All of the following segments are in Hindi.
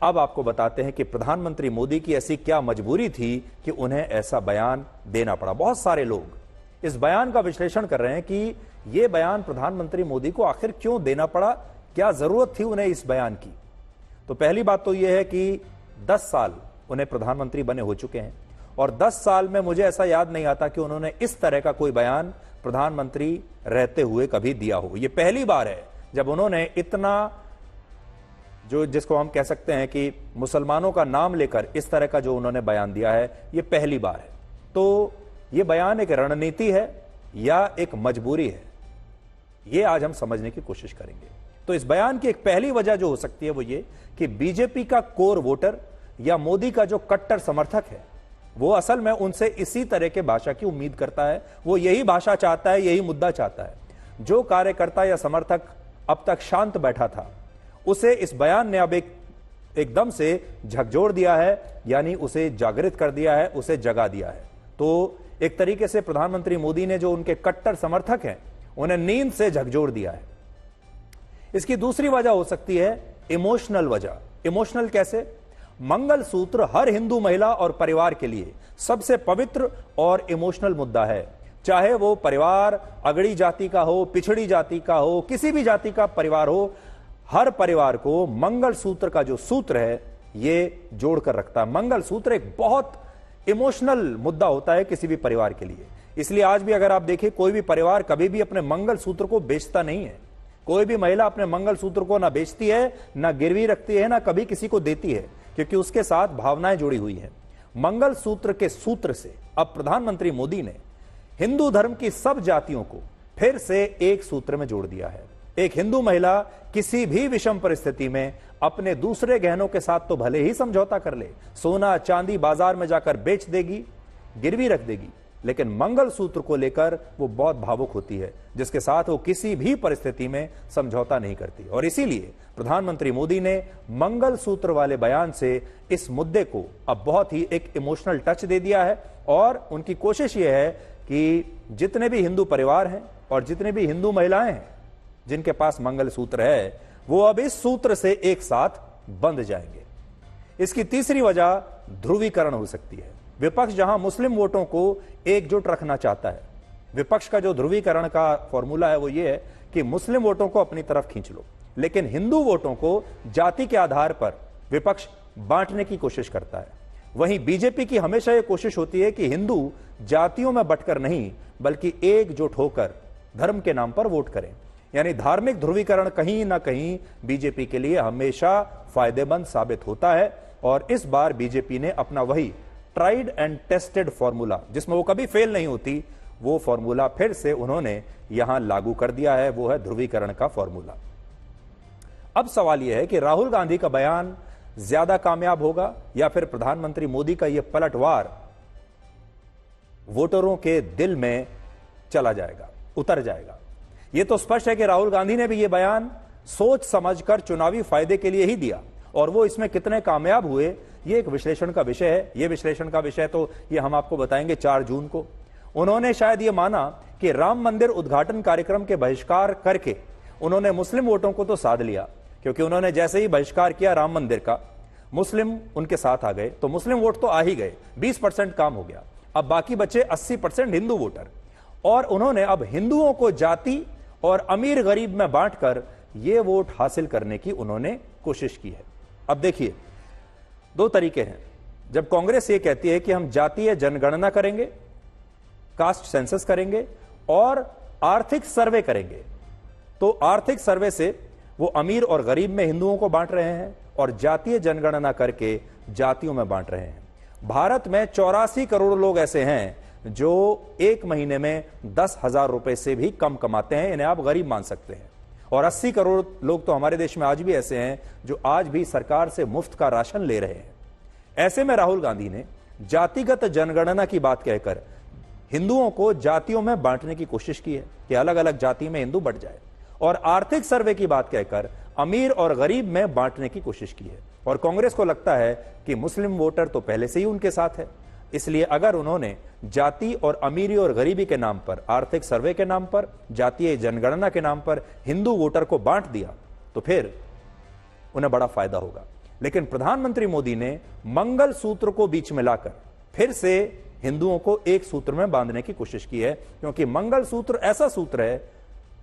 अब आपको बताते हैं कि प्रधानमंत्री मोदी की ऐसी क्या मजबूरी थी कि उन्हें ऐसा बयान देना पड़ा। बहुत सारे लोग इस बयान का विश्लेषण कर रहे हैं कि यह बयान प्रधानमंत्री मोदी को आखिर क्यों देना पड़ा, क्या जरूरत थी उन्हें इस बयान की। तो पहली बात तो यह है कि 10 साल उन्हें प्रधानमंत्री बने हो चुके हैं और 10 साल में मुझे ऐसा याद नहीं आता कि उन्होंने इस तरह का कोई बयान प्रधानमंत्री रहते हुए कभी दिया हो। यह पहली बार है जब उन्होंने इतना, जो जिसको हम कह सकते हैं कि मुसलमानों का नाम लेकर इस तरह का जो उन्होंने बयान दिया है, यह पहली बार है। तो यह बयान एक रणनीति है या एक मजबूरी है, यह आज हम समझने की कोशिश करेंगे। तो इस बयान की एक पहली वजह जो हो सकती है वो ये कि बीजेपी का कोर वोटर या मोदी का जो कट्टर समर्थक है वो असल में उनसे इसी तरह के भाषा की उम्मीद करता है। वो यही भाषा चाहता है, यही मुद्दा चाहता है। जो कार्यकर्ता या समर्थक अब तक शांत बैठा था उसे इस बयान ने अब एकदम से झकझोर दिया है, यानी उसे जागृत कर दिया है, उसे जगा दिया है। तो एक तरीके से प्रधानमंत्री मोदी ने जो उनके कट्टर समर्थक हैं उन्हें नींद से झकझोर दिया है। इसकी दूसरी वजह हो सकती है इमोशनल वजह। इमोशनल कैसे? मंगलसूत्र हर हिंदू महिला और परिवार के लिए सबसे पवित्र और इमोशनल मुद्दा है। चाहे वो परिवार अगड़ी जाति का हो, पिछड़ी जाति का हो, किसी भी जाति का परिवार हो, हर परिवार को मंगलसूत्र का जो सूत्र है ये जोड़कर रखता है। मंगलसूत्र एक बहुत इमोशनल मुद्दा होता है किसी भी परिवार के लिए। इसलिए आज भी अगर आप देखें, कोई भी परिवार कभी भी अपने मंगलसूत्र को बेचता नहीं है। कोई भी महिला अपने मंगलसूत्र को ना बेचती है, ना गिरवी रखती है, ना कभी किसी को देती है, क्योंकि उसके साथ भावनाएं जुड़ी हुई हैं। मंगलसूत्र के सूत्र से अब प्रधानमंत्री मोदी ने हिंदू धर्म की सब जातियों को फिर से एक सूत्र में जोड़ दिया है। एक हिंदू महिला किसी भी विषम परिस्थिति में अपने दूसरे गहनों के साथ तो भले ही समझौता कर ले, सोना चांदी बाजार में जाकर बेच देगी, गिरवी रख देगी, लेकिन मंगलसूत्र को लेकर वो बहुत भावुक होती है, जिसके साथ वो किसी भी परिस्थिति में समझौता नहीं करती। और इसीलिए प्रधानमंत्री मोदी ने मंगलसूत्र वाले बयान से इस मुद्दे को अब बहुत ही एक इमोशनल टच दे दिया है। और उनकी कोशिश ये है कि जितने भी हिंदू परिवार हैं और जितने भी हिंदू महिलाएं हैं जिनके पास मंगलसूत्र है, वो अब इस सूत्र से एक साथ बंध जाएंगे। इसकी तीसरी वजह ध्रुवीकरण हो सकती है। विपक्ष जहां मुस्लिम वोटों को एकजुट रखना चाहता है, विपक्ष का जो ध्रुवीकरण का फॉर्मूला है वो ये है कि मुस्लिम वोटों को अपनी तरफ खींच लो, लेकिन हिंदू वोटों को जाति के आधार पर विपक्ष बांटने की कोशिश करता है। वहीं बीजेपी की हमेशा यह कोशिश होती है कि हिंदू जातियों में बंटकर नहीं बल्कि एकजुट होकर धर्म के नाम पर वोट करें। यानी धार्मिक ध्रुवीकरण कहीं ना कहीं बीजेपी के लिए हमेशा फायदेमंद साबित होता है। और इस बार बीजेपी ने अपना वही ट्राइड एंड टेस्टेड फॉर्मूला, जिसमें वो कभी फेल नहीं होती, वो फॉर्मूला फिर से उन्होंने यहां लागू कर दिया है। वो है ध्रुवीकरण का फॉर्मूला। अब सवाल यह है कि राहुल गांधी का बयान ज्यादा कामयाब होगा या फिर प्रधानमंत्री मोदी का यह पलटवार वोटरों के दिल में चला जाएगा, उतर जाएगा। यह तो स्पष्ट है कि राहुल गांधी ने भी यह बयान सोच समझकर चुनावी फायदे के लिए ही दिया, और वो इसमें कितने कामयाब हुए ये एक विश्लेषण का विषय है। ये विश्लेषण का विषय तो ये हम आपको बताएंगे 4 जून को। उन्होंने शायद ये माना कि राम मंदिर उद्घाटन कार्यक्रम के बहिष्कार करके उन्होंने मुस्लिम वोटों को तो साध लिया, क्योंकि उन्होंने जैसे ही बहिष्कार किया राम मंदिर का, मुस्लिम उनके साथ आ गए, तो मुस्लिम वोट तो आ ही गए, 20% काम हो गया। अब बाकी बचे 80% हिंदू वोटर, और उन्होंने अब हिंदुओं को जाति और अमीर गरीब में बांटकर ये वोट हासिल करने की उन्होंने कोशिश की है। अब देखिए, 2 तरीके हैं। जब कांग्रेस ये कहती है कि हम जातीय जनगणना करेंगे, कास्ट सेंसस करेंगे और आर्थिक सर्वे करेंगे, तो आर्थिक सर्वे से वो अमीर और गरीब में हिंदुओं को बांट रहे हैं और जातीय जनगणना करके जातियों में बांट रहे हैं। भारत में 84 करोड़ लोग ऐसे हैं जो एक महीने में 10,000 रुपए से भी कम कमाते हैं, इन्हें आप गरीब मान सकते हैं। और 80 करोड़ लोग तो हमारे देश में आज भी ऐसे हैं जो आज भी सरकार से मुफ्त का राशन ले रहे हैं। ऐसे में राहुल गांधी ने जातिगत जनगणना की बात कहकर हिंदुओं को जातियों में बांटने की कोशिश की है कि अलग अलग जाति में हिंदू बंट जाए, और आर्थिक सर्वे की बात कहकर अमीर और गरीब में बांटने की कोशिश की है। और कांग्रेस को लगता है कि मुस्लिम वोटर तो पहले से ही उनके साथ है, इसलिए अगर उन्होंने जाति और अमीरी और गरीबी के नाम पर, आर्थिक सर्वे के नाम पर, जातीय जनगणना के नाम पर हिंदू वोटर को बांट दिया तो फिर उन्हें बड़ा फायदा होगा। लेकिन प्रधानमंत्री मोदी ने मंगल सूत्र को बीच में लाकर फिर से हिंदुओं को एक सूत्र में बांधने की कोशिश की है, क्योंकि मंगल सूत्र ऐसा सूत्र है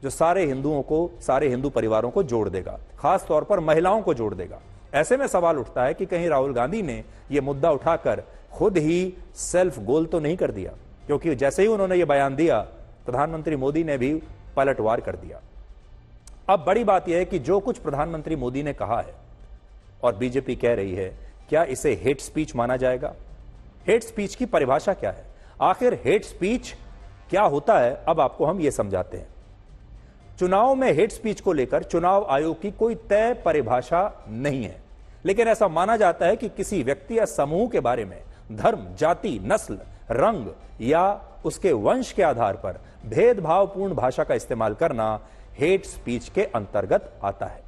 जो सारे हिंदुओं को, सारे हिंदू परिवारों को जोड़ देगा, खास तौर पर महिलाओं को जोड़ देगा। ऐसे में सवाल उठता है कि कहीं राहुल गांधी ने यह मुद्दा उठाकर खुद ही सेल्फ गोल तो नहीं कर दिया, क्योंकि जैसे ही उन्होंने यह बयान दिया प्रधानमंत्री मोदी ने भी पलटवार कर दिया। अब बड़ी बात यह है कि जो कुछ प्रधानमंत्री मोदी ने कहा है और बीजेपी कह रही है, क्या इसे हेट स्पीच माना जाएगा? हेट स्पीच की परिभाषा क्या है? आखिर हेट स्पीच क्या होता है? अब आपको हम यह समझाते हैं। चुनाव में हेट स्पीच को लेकर चुनाव आयोग की कोई तय परिभाषा नहीं है, लेकिन ऐसा माना जाता है कि किसी व्यक्ति या समूह के बारे में धर्म, जाति, नस्ल, रंग या उसके वंश के आधार पर भेदभावपूर्ण भाषा का इस्तेमाल करना हेट स्पीच के अंतर्गत आता है।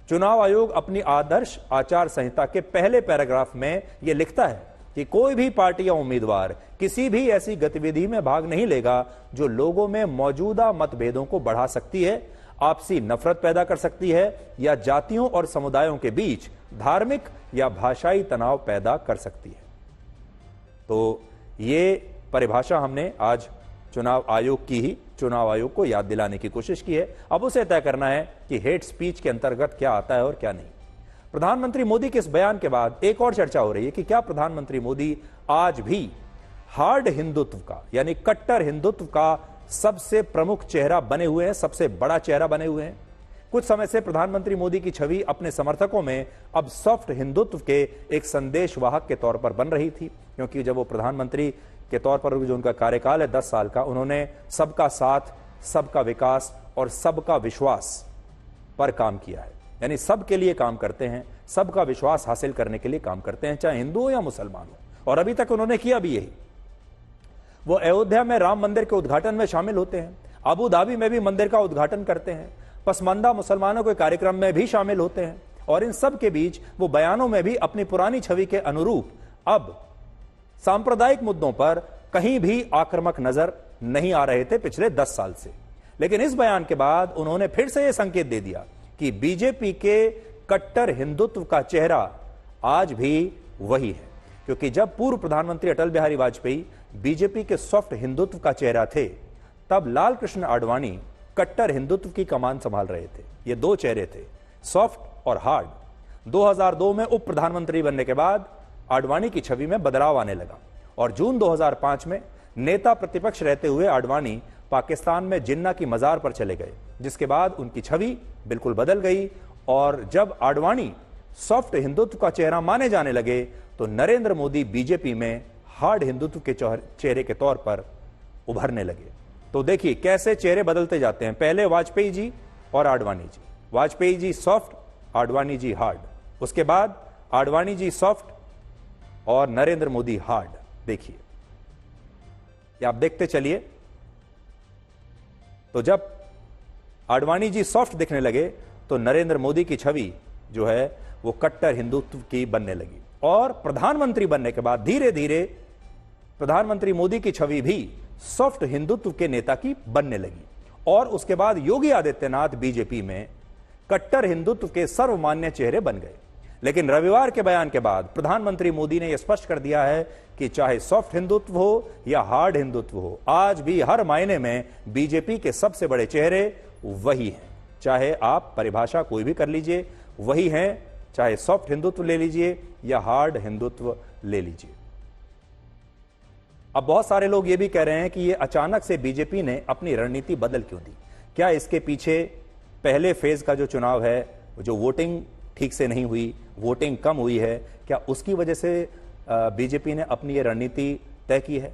चुनाव आयोग अपनी आदर्श आचार संहिता के पहले पैराग्राफ में यह लिखता है कि कोई भी पार्टी या उम्मीदवार किसी भी ऐसी गतिविधि में भाग नहीं लेगा जो लोगों में मौजूदा मतभेदों को बढ़ा सकती है, आपसी नफरत पैदा कर सकती है या जातियों और समुदायों के बीच धार्मिक या भाषाई तनाव पैदा कर सकती है। तो ये परिभाषा हमने आज चुनाव आयोग की ही चुनाव आयोग को याद दिलाने की कोशिश की है। अब उसे तय करना है कि हेट स्पीच के अंतर्गत क्या आता है और क्या नहीं। प्रधानमंत्री मोदी के इस बयान के बाद एक और चर्चा हो रही है कि क्या प्रधानमंत्री मोदी आज भी हार्ड हिंदुत्व का, यानी कट्टर हिंदुत्व का सबसे प्रमुख चेहरा बने हुए हैं, सबसे बड़ा चेहरा बने हुए हैं। कुछ समय से प्रधानमंत्री मोदी की छवि अपने समर्थकों में अब सॉफ्ट हिंदुत्व के एक संदेशवाहक के तौर पर बन रही थी, क्योंकि जब वो प्रधानमंत्री के तौर पर जो उनका कार्यकाल है 10 साल का, उन्होंने सबका साथ, सबका विकास और सबका विश्वास पर काम किया है। यानी सबके लिए काम करते हैं, सबका विश्वास हासिल करने के लिए काम करते हैं, चाहे हिंदू हो या मुसलमान हो। और अभी तक उन्होंने किया भी यही। वो अयोध्या में राम मंदिर के उद्घाटन में शामिल होते हैं, अबू धाबी में भी मंदिर का उद्घाटन करते हैं, पसमानदा मुसलमानों के कार्यक्रम में भी शामिल होते हैं, और इन सब के बीच वो बयानों में भी अपनी पुरानी छवि के अनुरूप अब सांप्रदायिक मुद्दों पर कहीं भी आक्रामक नजर नहीं आ रहे थे पिछले 10 साल से। लेकिन इस बयान के बाद उन्होंने फिर से यह संकेत दे दिया कि बीजेपी के कट्टर हिंदुत्व का चेहरा आज भी वही है, क्योंकि जब पूर्व प्रधानमंत्री अटल बिहारी वाजपेयी बीजेपी के सॉफ्ट हिंदुत्व का चेहरा थे, तब लाल कृष्ण आडवाणी कट्टर हिंदुत्व की कमान संभाल रहे थे। ये दो चेहरे थे, सॉफ्ट और हार्ड। 2002 में उप प्रधानमंत्री बनने के बाद आडवाणी की छवि में बदलाव आने लगा और जून 2005 में नेता प्रतिपक्ष रहते हुए आडवाणी पाकिस्तान में जिन्ना की मजार पर चले गए, जिसके बाद उनकी छवि बिल्कुल बदल गई। और जब आडवाणी सॉफ्ट हिंदुत्व का चेहरा माने जाने लगे तो नरेंद्र मोदी बीजेपी में हार्ड हिंदुत्व के चेहरे के तौर पर उभरने लगे। तो देखिए कैसे चेहरे बदलते जाते हैं। पहले वाजपेयी जी और आडवाणी जी, वाजपेयी जी सॉफ्ट, आडवाणी जी हार्ड, उसके बाद आडवाणी जी सॉफ्ट और नरेंद्र मोदी हार्ड। देखिए, आप देखते चलिए। तो जब आडवाणी जी सॉफ्ट दिखने लगे तो नरेंद्र मोदी की छवि जो है वो कट्टर हिंदुत्व की बनने लगी, और प्रधानमंत्री बनने के बाद धीरे धीरे प्रधानमंत्री मोदी की छवि भी सॉफ्ट हिंदुत्व के नेता की बनने लगी। और उसके बाद योगी आदित्यनाथ बीजेपी में कट्टर हिंदुत्व के सर्वमान्य चेहरे बन गए। लेकिन रविवार के बयान के बाद प्रधानमंत्री मोदी ने यह स्पष्ट कर दिया है कि चाहे सॉफ्ट हिंदुत्व हो या हार्ड हिंदुत्व हो, आज भी हर मायने में बीजेपी के सबसे बड़े चेहरे वही हैं। चाहे आप परिभाषा कोई भी कर लीजिए, वही हैं, चाहे सॉफ्ट हिंदुत्व ले लीजिए या हार्ड हिंदुत्व ले लीजिए। अब बहुत सारे लोग ये भी कह रहे हैं कि ये अचानक से बीजेपी ने अपनी रणनीति बदल क्यों दी? क्या इसके पीछे पहले फेज का जो चुनाव है, जो वोटिंग ठीक से नहीं हुई, वोटिंग कम हुई है, क्या उसकी वजह से बीजेपी ने अपनी ये रणनीति तय की है?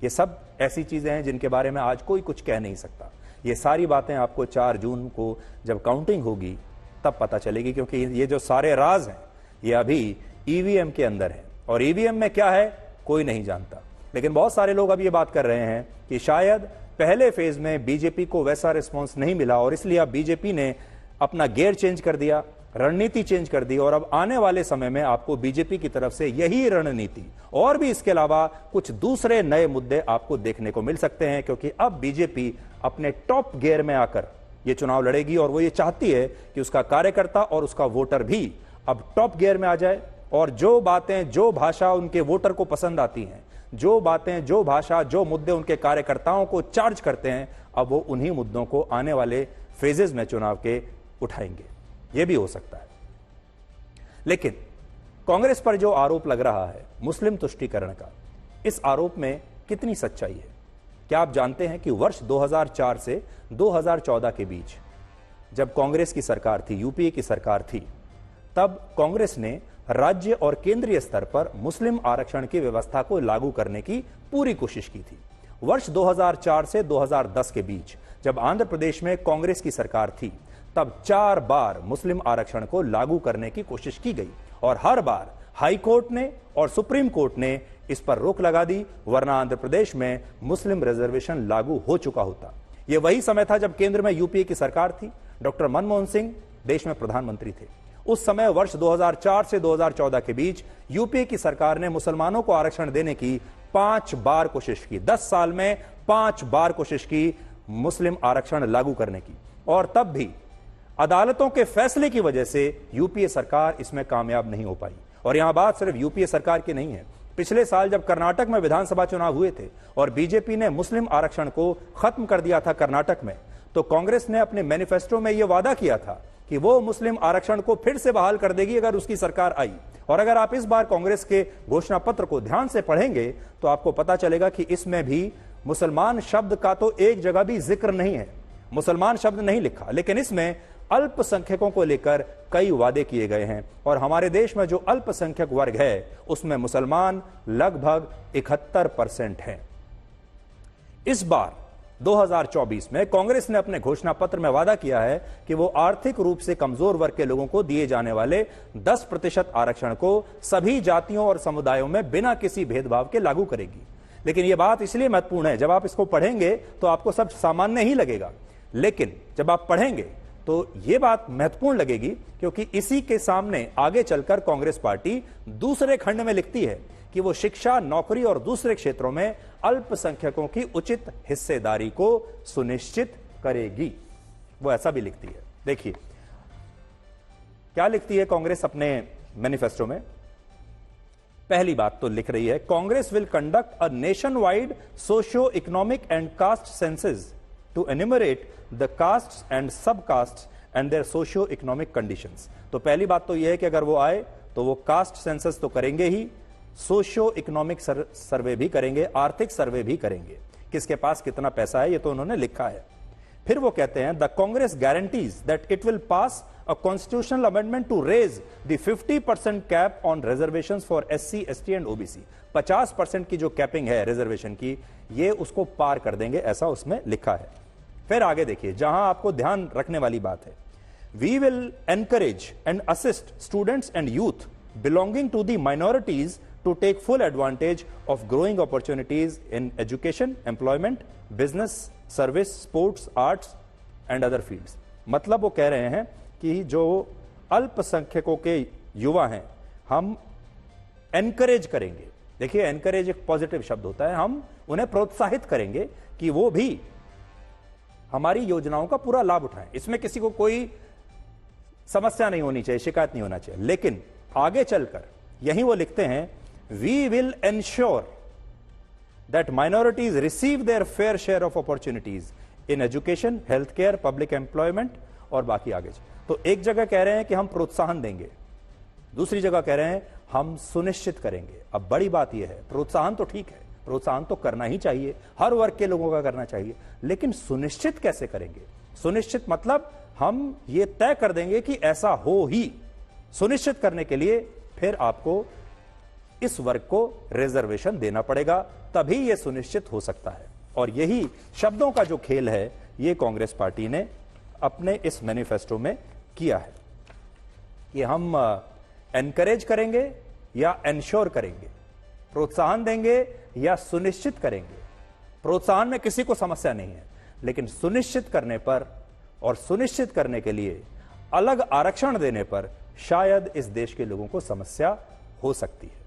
ये सब ऐसी चीजें हैं जिनके बारे में आज कोई कुछ कह नहीं सकता। ये सारी बातें आपको 4 जून को जब काउंटिंग होगी तब पता चलेगी, क्योंकि ये जो सारे राज हैं ये अभी ईवीएम के अंदर है, और ईवीएम में क्या है कोई नहीं जानता। लेकिन बहुत सारे लोग अब ये बात कर रहे हैं कि शायद पहले फेज में बीजेपी को वैसा रिस्पॉन्स नहीं मिला और इसलिए अब बीजेपी ने अपना गियर चेंज कर दिया, रणनीति चेंज कर दी, और अब आने वाले समय में आपको बीजेपी की तरफ से यही रणनीति और भी इसके अलावा कुछ दूसरे नए मुद्दे आपको देखने को मिल सकते हैं, क्योंकि अब बीजेपी अपने टॉप गियर में आकर ये चुनाव लड़ेगी और वो ये चाहती है कि उसका कार्यकर्ता और उसका वोटर भी अब टॉप गियर में आ जाए और जो बातें, जो भाषा उनके वोटर को पसंद आती हैं, जो बातें, जो भाषा, जो मुद्दे उनके कार्यकर्ताओं को चार्ज करते हैं, अब वो उन्हीं मुद्दों को आने वाले फेजेस में चुनाव के उठाएंगे। ये भी हो सकता है। लेकिन कांग्रेस पर जो आरोप लग रहा है मुस्लिम तुष्टीकरण का, इस आरोप में कितनी सच्चाई है? क्या आप जानते हैं कि वर्ष 2004 से 2014 के बीच जब कांग्रेस की सरकार थी, यूपीए की सरकार थी, तब कांग्रेस ने राज्य और केंद्रीय स्तर पर मुस्लिम आरक्षण की व्यवस्था को लागू करने की पूरी कोशिश की थी। वर्ष 2004 से 2010 के बीच जब आंध्र प्रदेश में कांग्रेस की सरकार थी, तब 4 बार मुस्लिम आरक्षण को लागू करने की कोशिश की गई और हर बार हाई कोर्ट ने और सुप्रीम कोर्ट ने इस पर रोक लगा दी, वरना आंध्र प्रदेश में मुस्लिम रिजर्वेशन लागू हो चुका होता। यह वही समय था जब केंद्र में यूपीए की सरकार थी, डॉक्टर मनमोहन सिंह देश में प्रधानमंत्री थे। उस समय वर्ष 2004 से 2014 के बीच यूपीए की सरकार ने मुसलमानों को आरक्षण देने की 5 बार कोशिश की। 10 साल में 5 बार कोशिश की मुस्लिम आरक्षण लागू करने की, और तब भी अदालतों के फैसले की वजह से यूपीए सरकार इसमें कामयाब नहीं हो पाई। और यहां बात सिर्फ यूपीए सरकार की नहीं है। पिछले साल जब कर्नाटक में विधानसभा चुनाव हुए थे और बीजेपी ने मुस्लिम आरक्षण को खत्म कर दिया था कर्नाटक में, तो कांग्रेस ने अपने मैनिफेस्टो में यह वादा किया था कि वो मुस्लिम आरक्षण को फिर से बहाल कर देगी अगर उसकी सरकार आई। और अगर आप इस बार कांग्रेस के घोषणा पत्र को ध्यान से पढ़ेंगे तो आपको पता चलेगा कि इसमें भी मुसलमान शब्द का तो एक जगह भी जिक्र नहीं है, मुसलमान शब्द नहीं लिखा, लेकिन इसमें अल्पसंख्यकों को लेकर कई वादे किए गए हैं। और हमारे देश में जो अल्पसंख्यक वर्ग है उसमें मुसलमान लगभग 71% हैं। इस बार 2024 में कांग्रेस ने अपने घोषणा पत्र में वादा किया है कि वो आर्थिक रूप से कमजोर वर्ग के लोगों को दिए जाने वाले 10% आरक्षण को सभी जातियों और समुदायों में बिना किसी भेदभाव के लागू करेगी। लेकिन यह बात इसलिए महत्वपूर्ण है, जब आप इसको पढ़ेंगे तो आपको सब सामान्य ही लगेगा, लेकिन जब आप पढ़ेंगे तो यह बात महत्वपूर्ण लगेगी, क्योंकि इसी के सामने आगे चलकर कांग्रेस पार्टी दूसरे खंड में लिखती है कि वो शिक्षा, नौकरी और दूसरे क्षेत्रों में अल्पसंख्यकों की उचित हिस्सेदारी को सुनिश्चित करेगी। वो ऐसा भी लिखती है। देखिए क्या लिखती है कांग्रेस अपने मैनिफेस्टो में। पहली बात तो लिख रही है, Congress will conduct a nationwide socio economic and caste census to enumerate the castes and sub castes and their socio economic conditions. तो पहली बात तो यह है कि अगर वो आए तो वो कास्ट सेंसस तो करेंगे ही, सोशियो इकोनॉमिक सर्वे भी करेंगे, आर्थिक सर्वे भी करेंगे, किसके पास कितना पैसा है ये तो उन्होंने लिखा है। फिर वो कहते हैं the Congress guarantees that it will pass a constitutional amendment to raise the 50% cap on reservations for SC, ST and OBC. 50% की जो कैपिंग है रिजर्वेशन की, ये उसको पार कर देंगे, ऐसा उसमें लिखा है। फिर आगे देखिए, जहां आपको ध्यान रखने वाली बात है, we will encourage and assist students and youth belonging to the minorities to take full advantage of growing opportunities in education, employment, business, service, sports, arts and other fields। मतलब वो कह रहे हैं कि जो अल्पसंख्यकों के युवा हैं हम एनकरेज करेंगे। देखिए एनकरेज एक पॉजिटिव शब्द होता है, हम उन्हें प्रोत्साहित करेंगे कि वो भी हमारी योजनाओं का पूरा लाभ उठाएं। इसमें किसी को कोई समस्या नहीं होनी चाहिए, शिकायत नहीं होना चाहिए। लेकिन आगे चलकर यही वो लिखते हैं, we will ensure that minorities receive their fair share of opportunities in education, healthcare, public employment और बाकी आगे। तो एक जगह कह रहे हैं कि हम प्रोत्साहन देंगे, दूसरी जगह कह रहे हैं हम सुनिश्चित करेंगे। अब बड़ी बात यह है, प्रोत्साहन तो ठीक है, प्रोत्साहन तो करना ही चाहिए, हर वर्ग के लोगों का करना चाहिए, लेकिन सुनिश्चित कैसे करेंगे? सुनिश्चित मतलब हम ये तय कर देंगे कि ऐसा हो ही। सुनिश्चित करने के लिए फिर आपको इस वर्ग को रिजर्वेशन देना पड़ेगा, तभी यह सुनिश्चित हो सकता है। और यही शब्दों का जो खेल है ये कांग्रेस पार्टी ने अपने इस मैनिफेस्टो में किया है कि हम एनकरेज करेंगे या एंश्योर करेंगे, प्रोत्साहन देंगे या सुनिश्चित करेंगे। प्रोत्साहन में किसी को समस्या नहीं है, लेकिन सुनिश्चित करने पर और सुनिश्चित करने के लिए अलग आरक्षण देने पर शायद इस देश के लोगों को समस्या हो सकती है।